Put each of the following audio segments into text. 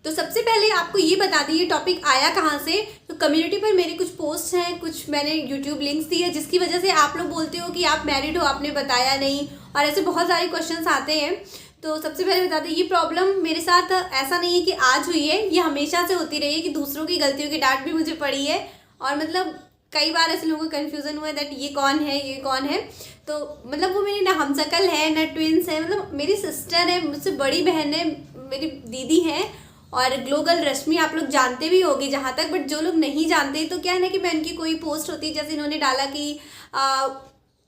तो सबसे पहले आपको ये बता दी ये टॉपिक आया कहाँ से। तो कम्युनिटी पर मेरी कुछ पोस्ट हैं, कुछ मैंने यूट्यूब लिंक्स दी है, जिसकी वजह से आप लोग बोलते हो कि आप मैरिड हो, आपने बताया नहीं, और ऐसे बहुत सारे क्वेश्चंस आते हैं। तो सबसे पहले बता दें, ये प्रॉब्लम मेरे साथ ऐसा नहीं है कि आज हुई है, ये हमेशा से होती रही है कि दूसरों की गलतियों की डांट भी मुझे पड़ी है। और मतलब कई बार ऐसे लोगों को कन्फ्यूज़न हुआ है दैट ये कौन है, ये कौन है। तो मतलब वो मेरी ना हमशक्ल है ना ट्विंस है, मतलब मेरी सिस्टर है, मुझसे बड़ी बहन है, मेरी दीदी है। और ग्लोबल रश्मि आप लोग जानते भी होगी जहाँ तक, बट जो लोग नहीं जानते तो क्या है ना कि मैं उनकी कोई पोस्ट होती है, जैसे इन्होंने डाला कि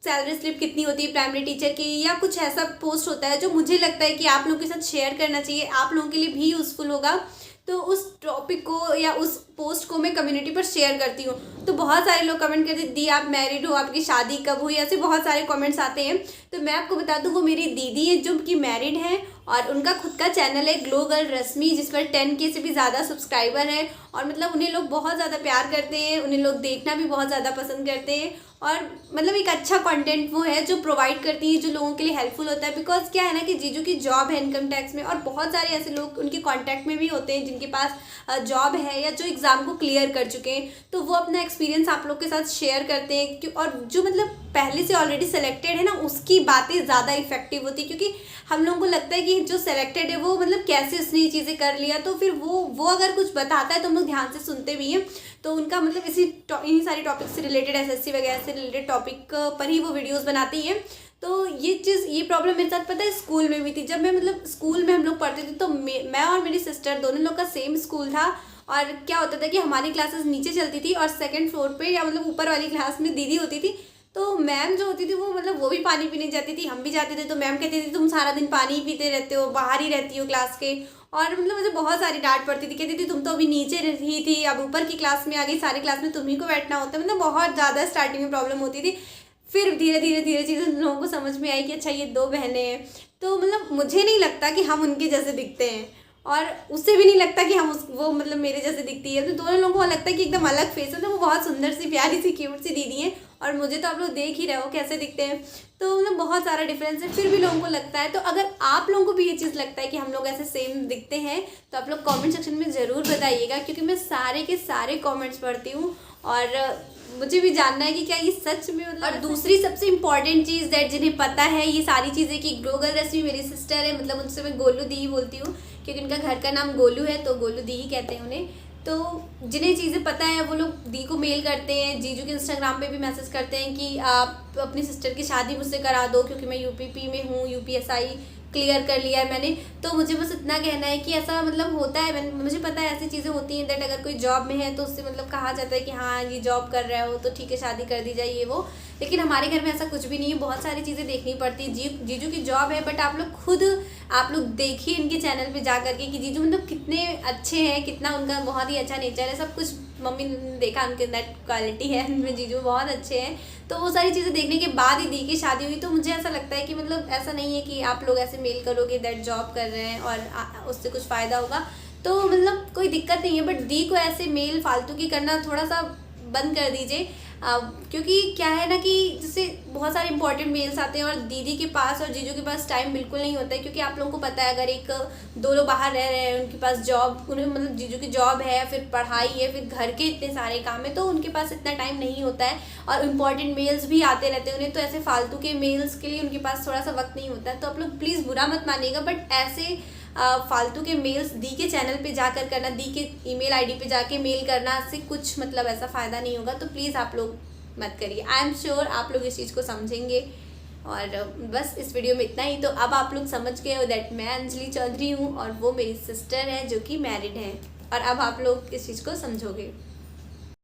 सैलरी स्लिप कितनी होती है प्राइमरी टीचर की, या कुछ ऐसा पोस्ट होता है जो मुझे लगता है कि आप लोगों के साथ शेयर करना चाहिए, आप लोगों के लिए भी यूज़फुल होगा, तो उस टॉपिक को या उस पोस्ट को मैं कम्युनिटी पर शेयर करती हूँ। तो बहुत सारे लोग कमेंट करते दी आप मैरिड हो, आपकी शादी कब हुई, ऐसे बहुत सारे कमेंट्स आते हैं। तो मैं आपको बता दूँ वो मेरी दीदी है जो कि मैरिड है, और उनका खुद का चैनल है ग्लो गर्ल रश्मि, जिस पर 10K से भी ज़्यादा सब्सक्राइबर है। और मतलब उन्हें लोग बहुत ज़्यादा प्यार करते हैं, उन्हें लोग देखना भी बहुत ज़्यादा पसंद करते हैं, और मतलब एक अच्छा कंटेंट वो है जो प्रोवाइड करती है, जो लोगों के लिए हेल्पफुल होता है। बिकॉज क्या है ना कि जीजू की जॉब है इनकम टैक्स में, और बहुत सारे ऐसे लोग उनके कॉन्टैक्ट में भी होते हैं जिनके पास जॉब है या जो एग्ज़ाम को क्लियर कर चुके हैं, तो वो अपना एक्सपीरियंस आप लोग के साथ शेयर करते हैं। और जो मतलब पहले से ऑलरेडी सेलेक्टेड है ना, उसकी बातें ज़्यादा इफेक्टिव होती है, क्योंकि हम लोगों को लगता है कि जो सेलेक्टेड है वो मतलब कैसे उसने ये चीज़ें कर लिया, तो फिर वो अगर कुछ बताता है तो हम लोग ध्यान से सुनते भी हैं। तो उनका मतलब इन्हीं सारी टॉपिक से रिलेटेड, SSC वगैरह से रिलेटेड टॉपिक पर ही वो वीडियोज़ बनाती हैं। तो ये प्रॉब्लम मेरे साथ पता है स्कूल में भी थी। जब मैं मतलब स्कूल में हम लोग पढ़ते थे, तो मैं और मेरी सिस्टर दोनों लोग का सेम स्कूल था। और क्या होता था कि हमारी क्लासेस नीचे चलती थी और सेकंड फ्लोर पे या मतलब ऊपर वाली क्लास में दीदी होती थी। तो मैम जो होती थी वो मतलब वो भी पानी पीने जाती थी, हम भी जाते थे। तो मैम कहती थी तुम सारा दिन पानी ही पीते रहते हो, बाहर ही रहती हो क्लास के। और मतलब मुझे बहुत सारी डांट पड़ती थी, कहती थी तुम तो अभी नीचे रही थी, अब ऊपर की क्लास में आ गई, सारी क्लास में तुम्ही को बैठना होता है। मतलब बहुत ज़्यादा स्टार्टिंग में प्रॉब्लम होती थी। फिर धीरे धीरे चीज़ें लोगों को समझ में आई कि अच्छा ये दो बहनें हैं। तो मतलब मुझे नहीं लगता कि हम उनके जैसे दिखते हैं, और उससे भी नहीं लगता कि वो मतलब मेरे जैसे दिखती है। तो दोनों लोगों को लगता है कि एकदम अलग फेस है। तो वो बहुत सुंदर सी प्यारी सी क्यूट सी दीदी है, और मुझे तो आप लोग देख ही रहे हो कैसे दिखते हैं। तो मतलब बहुत सारा डिफरेंस है, फिर भी लोगों को लगता है। तो अगर आप लोगों को भी ये चीज़ लगता है कि हम लोग ऐसे सेम दिखते हैं, तो आप लोग कमेंट सेक्शन में ज़रूर बताइएगा, क्योंकि मैं सारे के सारे कमेंट्स पढ़ती हूँ, और मुझे भी जानना है कि क्या ये सच में मतलब। और दूसरी सबसे इम्पॉर्टेंट चीज़ दैट जिन्हें पता है ये सारी चीज़ें कि ग्लो गर्ल रश्मि मेरी सिस्टर है, मतलब उनसे मैं गोलू दी ही बोलती हूँ, क्योंकि उनका घर का नाम गोलू है, तो गोलू दी ही कहते हैं उन्हें। तो जिन्हें चीज़ें पता है वो लोग दी को मेल करते हैं, जीजू के इंस्टाग्राम पे भी मैसेज करते हैं कि आप अपनी सिस्टर की शादी मुझसे करा दो, क्योंकि मैं UPP में हूँ, UPSI क्लियर कर लिया है मैंने। तो मुझे बस इतना कहना है कि ऐसा मतलब होता है, मुझे पता है ऐसी चीज़ें होती हैं दैट अगर कोई जॉब में है तो उससे मतलब कहा जाता है कि हाँ ये जॉब कर रहे हो तो ठीक है शादी कर दी जाए ये वो। लेकिन हमारे घर में ऐसा कुछ भी नहीं है, बहुत सारी चीज़ें देखनी पड़ती है। जीजू की जॉब है, बट आप लोग देखिए इनके चैनल पे जा करके कि जीजू मतलब कितने अच्छे हैं, कितना उनका बहुत ही अच्छा नेचर है, सब कुछ मम्मी ने देखा उनके दैट क्वालिटी है उनमें, जीजू बहुत अच्छे हैं। तो वो सारी चीज़ें देखने के बाद ही दी की शादी हुई। तो मुझे ऐसा लगता है कि मतलब ऐसा नहीं है कि आप लोग ऐसे मेल करोगे दैट जॉब कर रहे हैं और उससे कुछ फ़ायदा होगा, तो मतलब कोई दिक्कत नहीं है। बट दी को ऐसे मेल फालतू की करना थोड़ा सा बंद कर दीजिए, क्योंकि क्या है ना कि जैसे बहुत सारे इंपॉर्टेंट मेल्स आते हैं और दीदी के पास और जीजू के पास टाइम बिल्कुल नहीं होता है। क्योंकि आप लोगों को पता है अगर दो लोग बाहर रह रहे हैं, उनके पास जॉब, उन्हें मतलब जीजू की जॉब है, फिर पढ़ाई है, फिर घर के इतने सारे काम है, तो उनके पास इतना टाइम नहीं होता है। और इम्पॉर्टेंट मेल्स भी आते रहते हैं उन्हें, तो ऐसे फालतू के मेल्स के लिए उनके पास थोड़ा सा वक्त नहीं होता है। तो आप लोग प्लीज़ बुरा मत मानिएगा, बट ऐसे फालतू के मेल्स दी के चैनल पे जाकर करना, दी के ईमेल आईडी पे जाके मेल करना से कुछ मतलब ऐसा फ़ायदा नहीं होगा। तो प्लीज़ आप लोग मत करिए। आई एम श्योर आप लोग इस चीज़ को समझेंगे। और बस इस वीडियो में इतना ही। तो अब आप लोग समझ गए हो दैट मैं अंजलि चौधरी हूँ और वो मेरी सिस्टर है जो कि मैरिड है, और अब आप लोग इस चीज़ को समझोगे।